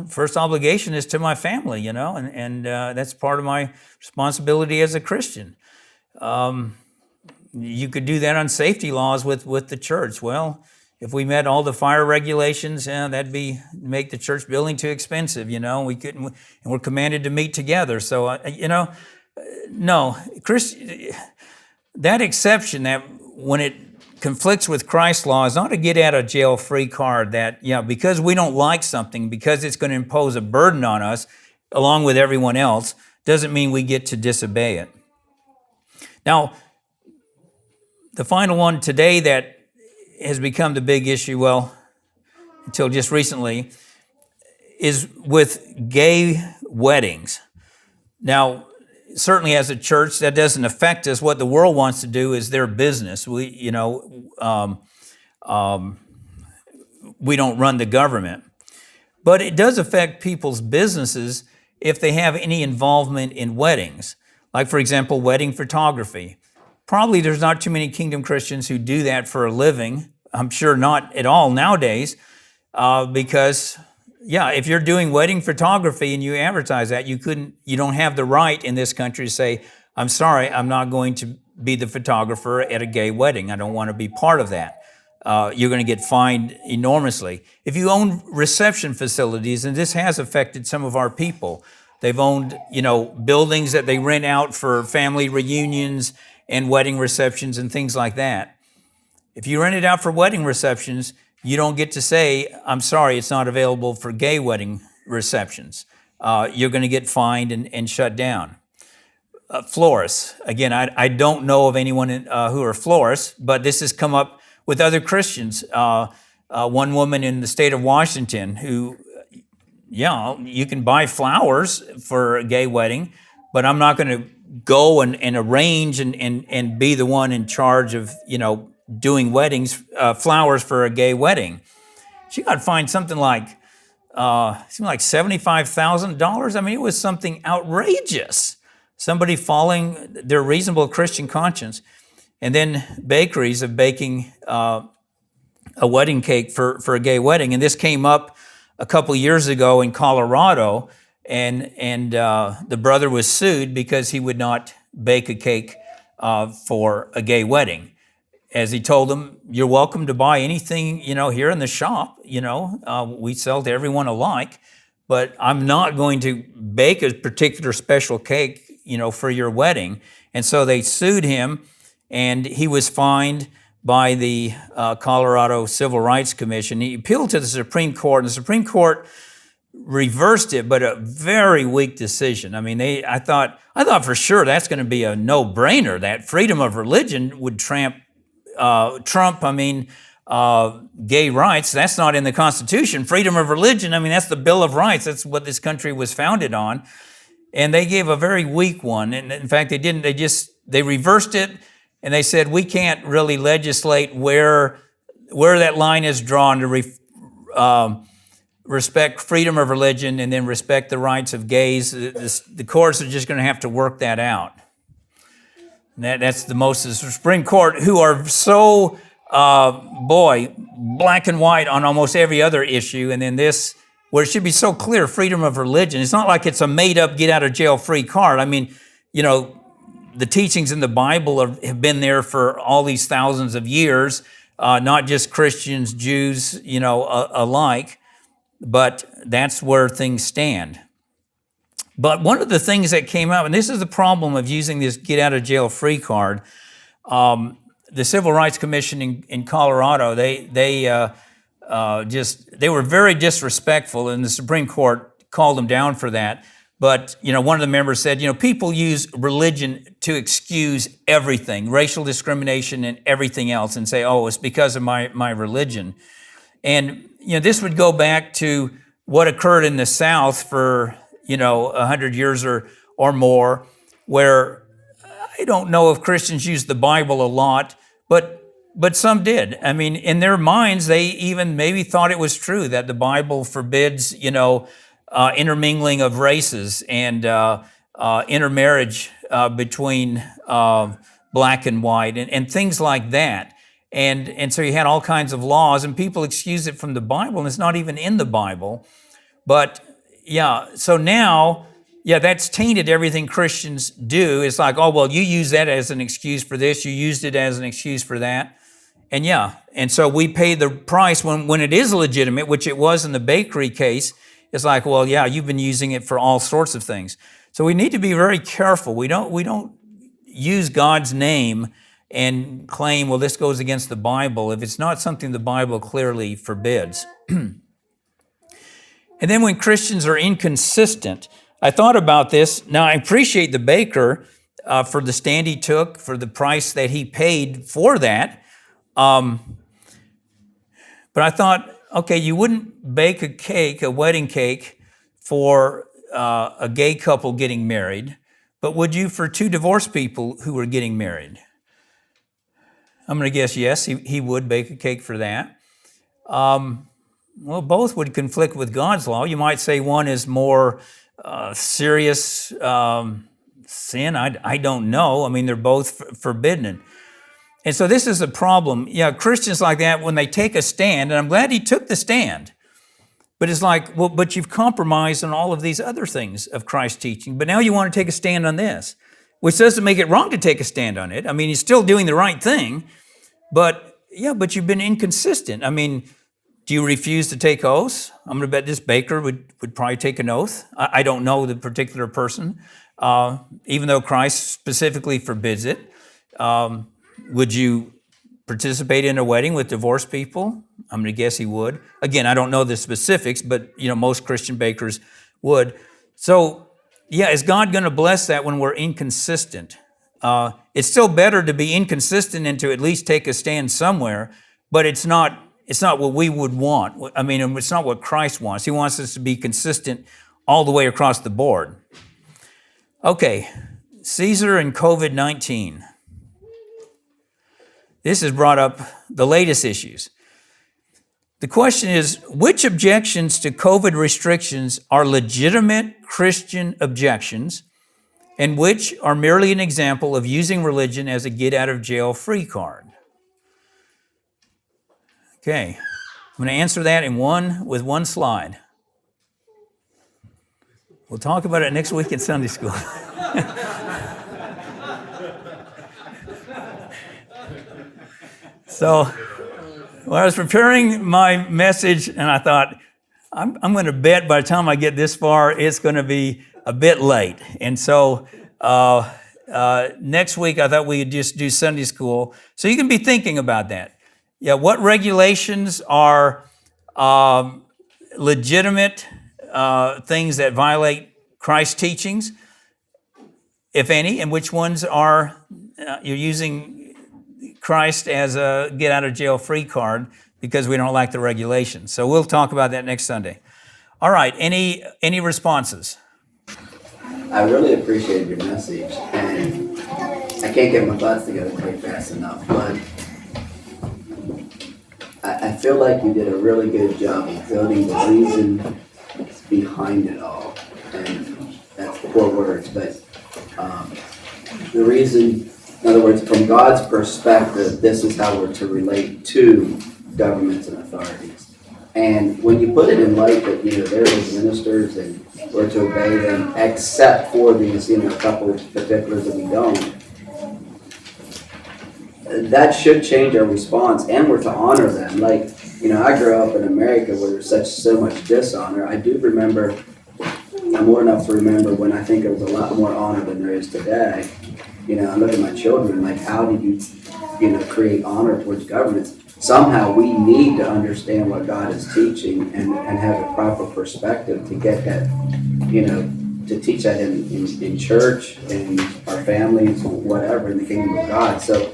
first obligation is to my family, and that's part of my responsibility as a Christian. You could do that on safety laws with the church. Well, if we met all the fire regulations, that'd make the church building too expensive. We couldn't, and we're commanded to meet together. So, no, that exception that when it conflicts with Christ's law is not a get out of jail free card. That because we don't like something, because it's going to impose a burden on us, along with everyone else, doesn't mean we get to disobey it. Now, the final one today that has become the big issue, well, until just recently, is with gay weddings. Now, certainly as a church, that doesn't affect us. What the world wants to do is their business. We don't run the government. But it does affect people's businesses if they have any involvement in weddings. Like, for example, wedding photography. Probably there's not too many Kingdom Christians who do that for a living. I'm sure not at all nowadays, because, if you're doing wedding photography and you advertise that, you don't have the right in this country to say, I'm sorry, I'm not going to be the photographer at a gay wedding. I don't want to be part of that. You're going to get fined enormously. If you own reception facilities, and this has affected some of our people, they've owned, buildings that they rent out for family reunions and wedding receptions and things like that. If you rent it out for wedding receptions, you don't get to say, I'm sorry, it's not available for gay wedding receptions. You're going to get fined and shut down. Florists. Again, I don't know of anyone who are florists, but this has come up with other Christians. One woman in the state of Washington who, you can buy flowers for a gay wedding, but I'm not going to go and arrange and be the one in charge of, doing weddings, flowers for a gay wedding. She got fined something like, $75,000. I mean, it was something outrageous. Somebody following their reasonable Christian conscience. And then bakeries of baking a wedding cake for a gay wedding. And this came up a couple years ago in Colorado, and the brother was sued because he would not bake a cake for a gay wedding. As he told them, you're welcome to buy anything, here in the shop, we sell to everyone alike, but I'm not going to bake a particular special cake, for your wedding. And so they sued him, and he was fined by the Colorado Civil Rights Commission. He appealed to the Supreme Court, and the Supreme Court reversed it, but a very weak decision. I mean, I thought for sure that's going to be a no-brainer, that freedom of religion would trump gay rights. That's not in the Constitution. Freedom of religion, that's the Bill of Rights. That's what this country was founded on. And they gave a very weak one. And in fact, they reversed it, and they said, we can't really legislate where that line is drawn to respect freedom of religion and then respect the rights of gays. The courts are just going to have to work that out. That's the Supreme Court, who are so boy, black and white on almost every other issue. And then this, where it should be so clear, freedom of religion. It's not like it's a made-up get-out-of-jail-free card. I mean, you know, the teachings in the Bible have been there for all these thousands of years, not just Christians, Jews, you know, alike, but that's where things stand. But one of the things that came out, and this is the problem of using this get-out-of-jail-free card, the Civil Rights Commission in Colorado, they were very disrespectful, and the Supreme Court called them down for that. But, you know, one of the members said, you know, people use religion to excuse everything, racial discrimination and everything else, and say, oh, it's because of my religion. And, you know, this would go back to what occurred in the South for, you know, 100 years or more, where I don't know if Christians use the Bible a lot, but some did. I mean, in their minds, they even maybe thought it was true that the Bible forbids, you know, intermingling of races and intermarriage between black and white and things like that. And so you had all kinds of laws, and people excuse it from the Bible, and it's not even in the Bible. But yeah, so now, yeah, that's tainted everything Christians do. It's like, oh, well, you use that as an excuse for this, you used it as an excuse for that. And yeah, and so we pay the price when it is legitimate, which it was in the bakery case. It's like, well, yeah, you've been using it for all sorts of things. So we need to be very careful. We don't use God's name and claim, well, this goes against the Bible, if it's not something the Bible clearly forbids. And then when Christians are inconsistent, I thought about this. Now, I appreciate the baker for the stand he took, for the price that he paid for that. But I thought, okay, you wouldn't bake a cake, a wedding cake, for a gay couple getting married, but would you for two divorced people who were getting married? I'm going to guess yes, he would bake a cake for that. Well, both would conflict with God's law. You might say one is more serious sin. I don't know. I mean, they're both forbidden. And so this is a problem. Yeah, Christians like that, when they take a stand, and I'm glad he took the stand, but it's like, well, but you've compromised on all of these other things of Christ's teaching, but now you want to take a stand on this, which doesn't make it wrong to take a stand on it. I mean, he's still doing the right thing, but yeah, but you've been inconsistent. I mean, do you refuse to take oaths? I'm going to bet this baker would probably take an oath. I don't know the particular person, even though Christ specifically forbids it. Would you participate in a wedding with divorced people? I'm going to guess he would. Again, I don't know the specifics, but you know, most Christian bakers would. So, yeah, is God going to bless that when we're inconsistent? It's still better to be inconsistent and to at least take a stand somewhere, but it's not what we would want. I mean, it's not what Christ wants. He wants us to be consistent all the way across the board. Okay, Caesar and COVID-19. This has brought up the latest issues. The question is, which objections to COVID restrictions are legitimate Christian objections, and which are merely an example of using religion as a get-out-of-jail-free card? Okay, I'm going to answer that with one slide. We'll talk about it next week in Sunday school. So, when I was preparing my message, and I thought, I'm going to bet by the time I get this far, it's going to be a bit late. And so, next week, I thought we could just do Sunday school. So you can be thinking about that. Yeah, what regulations are legitimate things that violate Christ's teachings, if any, and which ones are you're using Christ as a get-out-of-jail-free card because we don't like the regulations. So we'll talk about that next Sunday. All right, any responses? I really appreciated your message, and I can't get my thoughts together quite fast enough, but I feel like you did a really good job of building the reason behind it all, and that's poor words, but the reason In other words, from God's perspective, this is how we're to relate to governments and authorities. And when you put it in light that, they're his ministers and we're to obey them, except for these, couple of particulars that we don't, that should change our response, and we're to honor them. Like, I grew up in America where there's so much dishonor. I do remember, I'm old enough to remember when I think there was a lot more honor than there is today. I look at my children, like, how do you, create honor towards governments? Somehow we need to understand what God is teaching and have a proper perspective to get that, to teach that in church, in our families, whatever, in the kingdom of God. So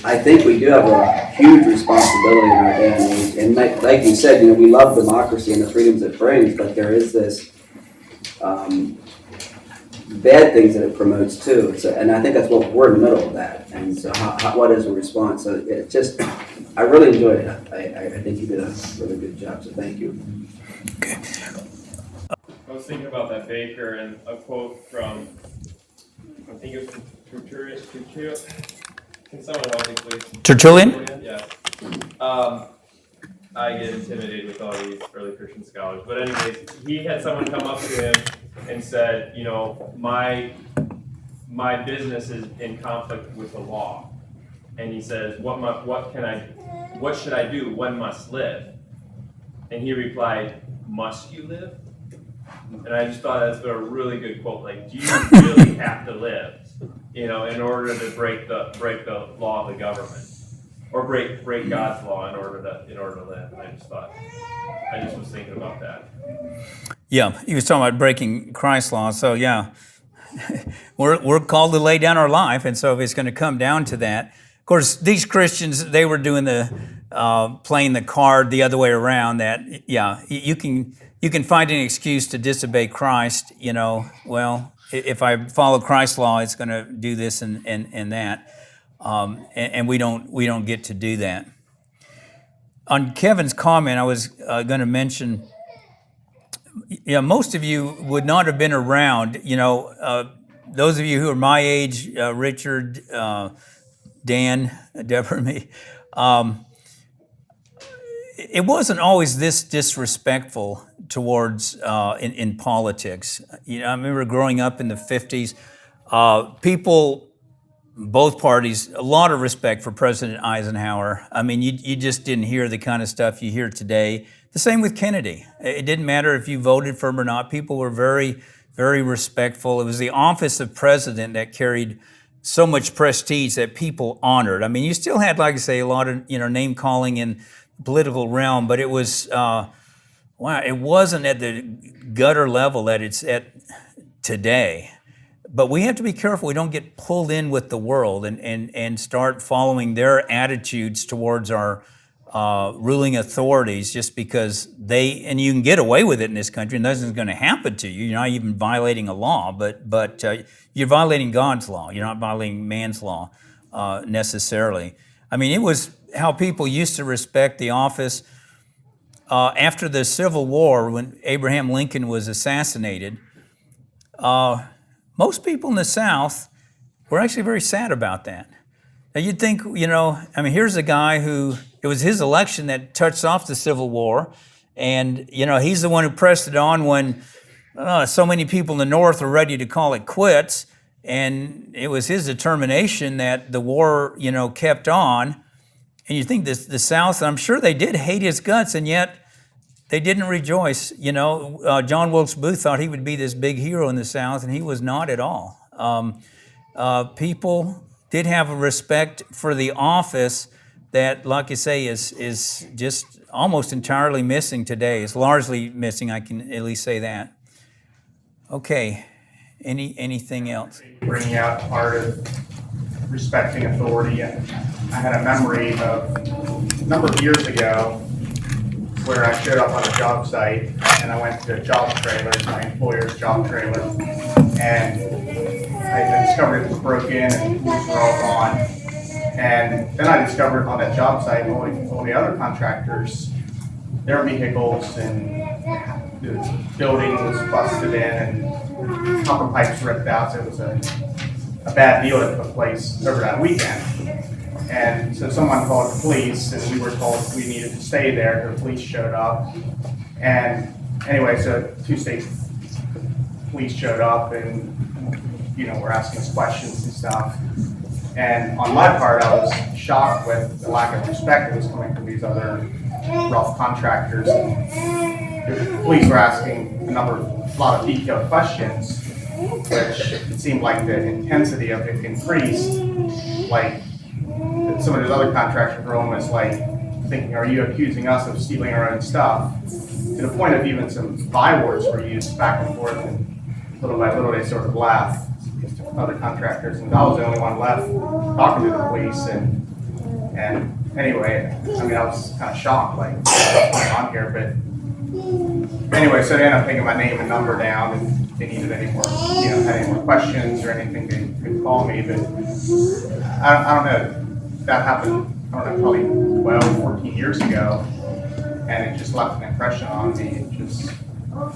I think we do have a huge responsibility in our day and age. And like you said, we love democracy and the freedoms it brings, but there is this bad things that it promotes too. So, and I think that's what we're in the middle of that. And so what is the response? So it just, I really enjoyed it. I think you did a really good job, so thank you. Okay. I was thinking about that baker and a quote from, I think it was from Tertullian. Can someone help me, please? Tertullian? Yeah. I get intimidated with all these early Christian scholars. But anyways, he had someone come up to him and said, my business is in conflict with the law. And he says, what should I do? One must live. And he replied, must you live? And I just thought that's a really good quote. Like, do you really have to live, in order to break the law of the government, or break God's law in order to live? And I just was thinking about that. Yeah, he was talking about breaking Christ's law. So yeah, we're called to lay down our life, and so if it's going to come down to that, of course, these Christians, they were doing the playing the card the other way around. That you can find an excuse to disobey Christ. Well, if I follow Christ's law, it's going to do this and that, and we don't get to do that. On Kevin's comment, I was going to mention. Most of you would not have been around. Those of you who are my age, Richard, Dan, Deborah, me. It wasn't always this disrespectful towards in politics. I remember growing up in the 50s, people, both parties, a lot of respect for President Eisenhower. I mean, you just didn't hear the kind of stuff you hear today. The same with Kennedy. It didn't matter if you voted for him or not. People were very, very respectful. It was the office of president that carried so much prestige that people honored. I mean, you still had, like I say, a lot of name calling in the political realm, but it was it wasn't at the gutter level that it's at today. But we have to be careful we don't get pulled in with the world and start following their attitudes towards our ruling authorities just because and you can get away with it in this country and nothing's going to happen to you. You're not even violating a law, but you're violating God's law. You're not violating man's law necessarily. I mean, it was how people used to respect the office. After the Civil War, when Abraham Lincoln was assassinated, most people in the South were actually very sad about that. Now you'd think, here's a guy who, it was his election that touched off the Civil War, and, he's the one who pressed it on when so many people in the North were ready to call it quits, and it was his determination that the war, kept on. And you think the South, I'm sure they did hate his guts, and yet they didn't rejoice. John Wilkes Booth thought he would be this big hero in the South, and he was not at all. People did have a respect for the office that, like you say, is just almost entirely missing today. It's largely missing, I can at least say that. Okay, anything else? Bringing out part of respecting authority. And I had a memory of a number of years ago where I showed up on a job site and I went to a job trailer, my employer's job trailer, and I discovered it was broken and tools were all gone. And then I discovered on that job site all the other contractors, their vehicles and the building was busted in and copper pipes ripped out. So it was a bad deal that took place over that weekend. And so someone called the police, and we were told we needed to stay there. The police showed up. And anyway, so 2 state police showed up and, were asking us questions and stuff. And on my part, I was shocked with the lack of respect that was coming from these other rough contractors. The police were asking a lot of detailed questions, which it seemed like the intensity of it increased. Like some of those other contractors were almost like thinking, "Are you accusing us of stealing our own stuff?" To the point of even some bywords were used back and forth, and little by little they sort of laughed. These other contractors, and I was the only one left talking to the police, and anyway, I mean, I was kind of shocked, like, what's going on here, but anyway, so they ended up taking my name and number down, and if they needed any more, had any more questions or anything, they could call me, but I don't know, that happened, I don't know, probably 12, 14 years ago, and it just left an impression on me. It just,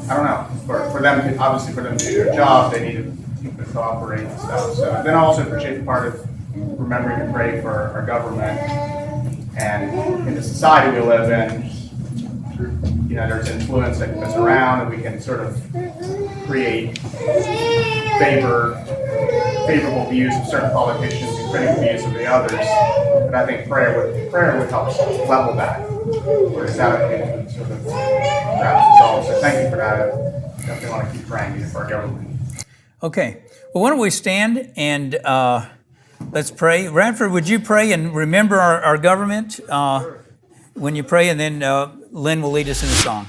I don't know, for them to, obviously for them to do their job, they needed people to cooperate and stuff. So then I also appreciate part of remembering to pray for our government and in the society we live in. There's influence that goes around, and we can sort of create favorable views of certain politicians and critical views of the others. But I think prayer would help level that, where this attitude would sort of perhaps dissolve. So thank you for that. I definitely want to keep praying for our government. Okay. Well, why don't we stand and let's pray. Radford, would you pray and remember our government when you pray, and then Lynn will lead us in a song.